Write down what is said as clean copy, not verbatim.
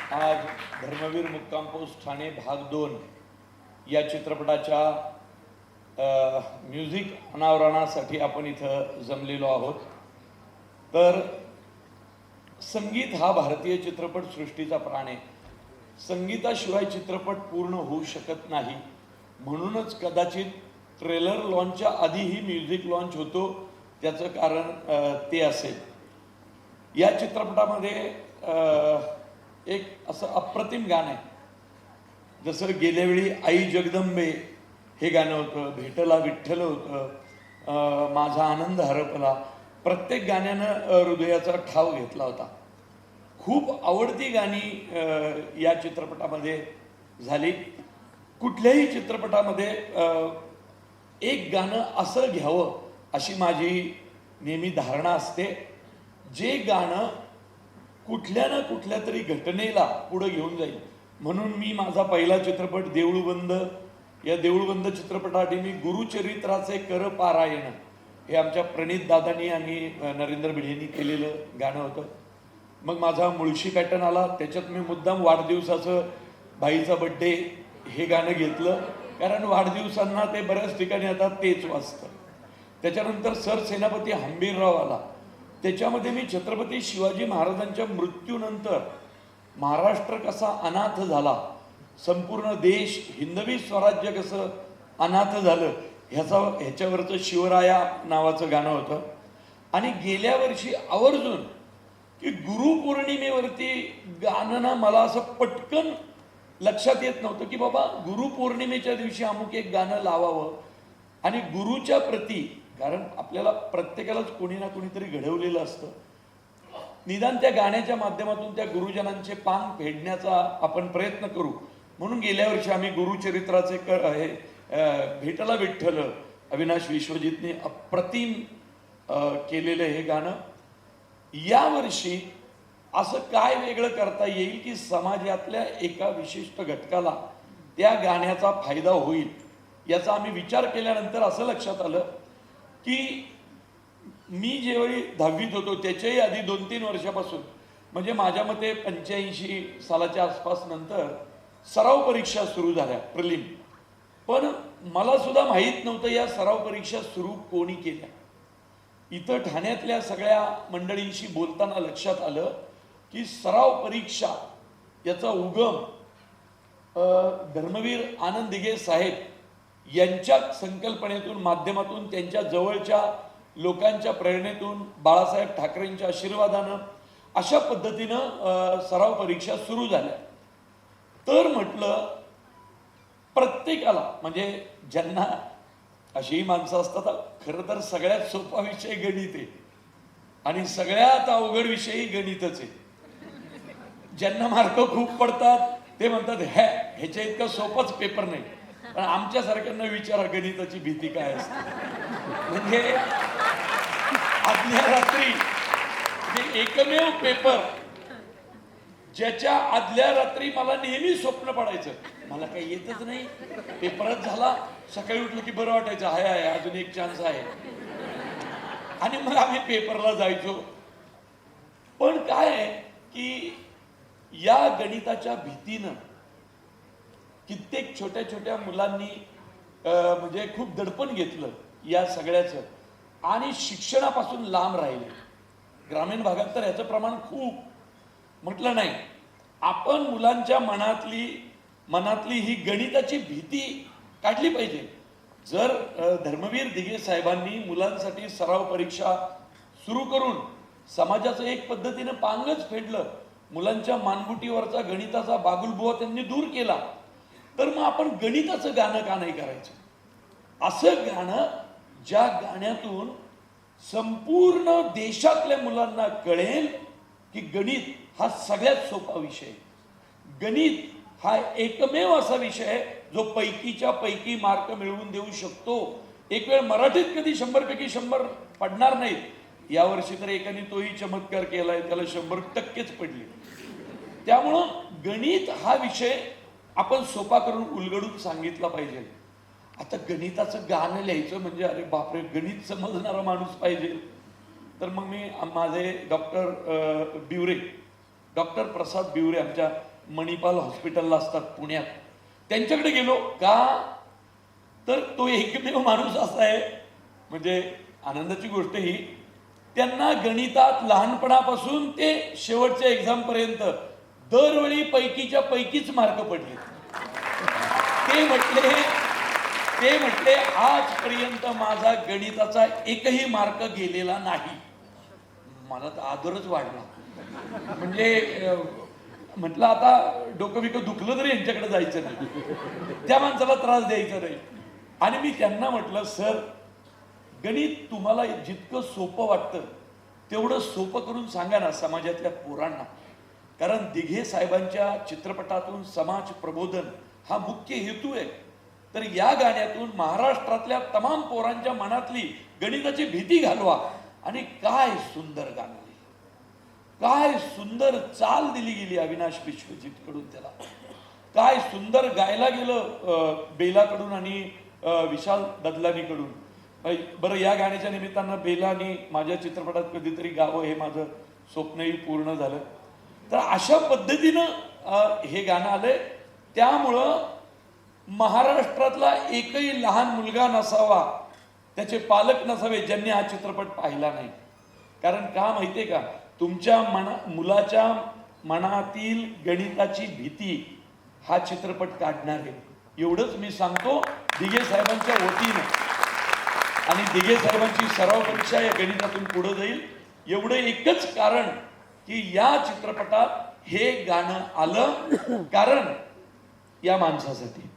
आज धर्मवीर मुक्काम पोस्ट ठाणे भाग 2 या चित्रपटाच्या म्युझिक अनावरणासाठी आपण इथं जमलेलो आहोत। तर संगीत हा भारतीय चित्रपट सृष्टीचा प्राण आहे। संगीताशिवाय चित्रपट पूर्ण होऊ शकत नाही। म्हणूनच कदाचित ट्रेलर लॉन्चच्या आधीही म्युझिक लॉन्च होतो, त्याचं कारण ते असेल। या चित्रपटामध्ये एक असं अप्रतिम गाणं आहे। जसं गेल्या वेळी आई जगदंबे हे गाणं होतं, भेटला विठ्ठल होतं, माझा आनंद हरपला। प्रत्येक गाण्यानं हृदयाचा ठाव घेतला होता। खूप आवडती गाणी या चित्रपटामध्ये झाली। कुठल्याही चित्रपटामध्ये एक गाणं असं घ्यावं अशी माझी नेहमी धारणा असते, जे गाणं कुठल्या ना कुठल्या तरी घटनेला पुढे घेऊन जाईल। म्हणून मी माझा पहिला चित्रपट देऊळबंद, या देऊळबंद चित्रपटासाठी मी गुरुचरित्राचे कर पारायण हे आमच्या प्रणित दादांनी आणि नरेंद्र भिडेंनी केलेलं गाणं होतं। मग माझा मुळशी पॅटर्न आला, त्याच्यात मी मुद्दाम वाढदिवसाचं भाईचा बड्डे हे गाणं घेतलं, कारण वाढदिवसांना ते बऱ्याच ठिकाणी आता तेच वाजतं। त्याच्यानंतर सरसेनापती हंबीरराव आला, त्याच्यामध्ये मी छत्रपती शिवाजी महाराजांच्या मृत्यूनंतर महाराष्ट्र कसा अनाथ झाला, संपूर्ण देश हिंदवी स्वराज्य कसं अनाथ झालं ह्याच्यावरचं शिवराया नावाचं गाणं होतं। आणि गेल्या वर्षी आवर्जून की गुरुपौर्णिमेवरती गाणं ना मला असं पटकन लक्षात येत नव्हतं की बाबा गुरुपौर्णिमेच्या दिवशी अमुक एक गाणं लावावं आणि गुरुच्या प्रती, कारण आपल्याला प्रत्येकालाच कोणी ना कोणीतरी घडवलेलं असतं, निदान त्या गाण्याच्या माध्यमातून त्या गुरुजनांचे पांग फेडण्याचा आपण प्रयत्न करू। म्हणून गेल्या वर्षी आम्ही गुरुचरित्राचे हे भेटला विठ्ठल अविनाश विश्वजितने अप्रतिम केलेलं हे गाणं। यावर्षी असं काय वेगळं करता येईल की समाजातल्या एका विशिष्ट घटकाला त्या गाण्याचा फायदा होईल, याचा आम्ही विचार केल्यानंतर असं लक्षात आलं की मी ज्यावेळी 10वीत होतो त्याच्याही आधी 2-3 वर्षापासून, म्हणजे माझ्या मते 85 सालाच्या आसपास नंतर सराव परीक्षा सुरू झाल्या, प्रिलिम। पण मला सुद्धा माहीत नव्हतं या सराव परीक्षा सुरू कोणी केल्या। इथं ठाण्यातल्या सगळ्या मंडळींशी बोलताना लक्षात आलं की सराव परीक्षा याचा उगम धर्मवीर आनंद दिघे साहेब यांच्या संकल्पनेतून, माध्यमातून, त्यांच्या जवळच्या लोकांच्या प्रेरणेतून, बाळासाहेब ठाकरेंच्या आशीर्वादानं अशा पद्धतीनं सराव परीक्षा सुरू झाल्या। तर म्हटलं प्रत्येकाला, म्हणजे ज्यांना अशीही माणसं असतात, खरं तर सगळ्यात सोपा विषय गणित आहे आणि सगळ्यात अवघड विषयही गणितच आहे। ज्यांना मार्क खूप पडतात ते म्हणतात ह्याच्या इतका सोपाच पेपर नाही, पण आमच्यासारख्यांना विचारा गणिताची भीती काय असते। म्हणजे आदल्या रात्री जे एकमेव पेपर ज्याच्या आदल्या रात्री मला नेहमी स्वप्न पडायचं, मला काही येतच नाही, पेपरच झाला, सकाळी उठलं की बरं वाटायचं, हाय हाय अजून एक चान्स आहे, आणि मग आम्ही पेपरला जायचो। पण काय आहे की या गणिताच्या भीतीनं कित्येक छोट्या छोट्या मुलांनी म्हणजे खूप दडपण घेतलं या सगळ्याचं आणि शिक्षणापासून लांब राहिले। ग्रामीण भागात तर याचं प्रमाण खूप, म्हटलं नाही, आपण मुलांच्या मनातली ही गणिताची भीती काढली पाहिजे। जर धर्मवीर दिघे साहेबांनी मुलांसाठी सराव परीक्षा सुरू करून समाजाचं एक पद्धतीनं पांगच फेडलं, मुलांच्या मानगुटीवरचा गणिताचा बागुलबुवा त्यांनी दूर केला, तर मग आपण गणिताचं गाणं का नाही करायचं? असं गाणं ज्या गाण्यातून संपूर्ण देशातल्या मुलांना कळेल की गणित हा सगळ्यात सोपा विषय, गणित हा एकमेव असा विषय आहे जो पैकीच्या पैकी मार्क मिळवून देऊ शकतो। एक वेळ मराठीत कधी 100 पैकी 100 पडणार नाहीत, यावर्षी तर एकाने तोही चमत्कार केलाय, त्याला 100% पडले। त्यामुळं गणित हा विषय आपण सोपा करून उलगडून सांगितला पाहिजे। आता गणिताचं गाणं लिहायचं म्हणजे अरे बापरे, गणित समजणारा माणूस पाहिजे। तर मग मी माझे डॉक्टर प्रसाद बिवरे आमच्या मणिपाल हॉस्पिटलला असतात पुण्यात, त्यांच्याकडे गेलो का, तर तो एकमेव माणूस असा आहे, म्हणजे आनंदाची गोष्ट ही, त्यांना गणितात लहानपणापासून ते शेवटच्या एक्झाम पर्यंत दरवेळी पैकीच्या पैकीच मार्क पडले. ते म्हटले आजपर्यंत माझा गणिताचा एकही मार्क गेलेला नाही. मला तर आदरच वाढला. म्हणजे म्हटलं आता डोकं बिकं दुखलं तरी यांच्याकडे जायचं नाही, त्या माणसाला त्रास द्यायचा नाही. आणि मी त्यांना म्हटलं, सर गणित तुम्हाला जितकं सोपं वाटतं तेवढं सोपं करून सांगा ना समाजातल्या पोरांना. कारण दिघे साहेबांच्या चित्रपटातून समाज प्रबोधन हा मुख्य हेतू आहे. तर या गाण्यातून महाराष्ट्रातल्या तमाम पोरांच्या मनातली गणिताची भीती घालवा. आणि काय सुंदर गाणं, काय सुंदर चाल दिली गेली अविनाश विश्वजित कडून त्याला, काय सुंदर गायला गेलं बेलाकडून आणि विशाल ददलानीकडून. बरं, या गाण्याच्या निमित्तानं बेलानी माझ्या चित्रपटात कधीतरी गावं हे माझं स्वप्नही पूर्ण झालं. तर अशा पद्धतीनं हे गाणं आलंय. त्यामुळं महाराष्ट्रातला एकही लहान मुलगा नसावा, त्याचे पालक नसावे ज्यांनी हा चित्रपट पाहिला नाही. कारण का माहितीये का, तुमच्या मुलाच्या मनातील गणिताची भीती हा चित्रपट काढणार आहे, एवढंच मी सांगतो दिघे साहेबांच्या वतीनं. आणि दिघे साहेबांची सराव परीक्षा या गणितातून पुढे जाईल, एवढं एकच कारण की या चित्रपटात हे गाणं आलं, कारण या माणसासाठी.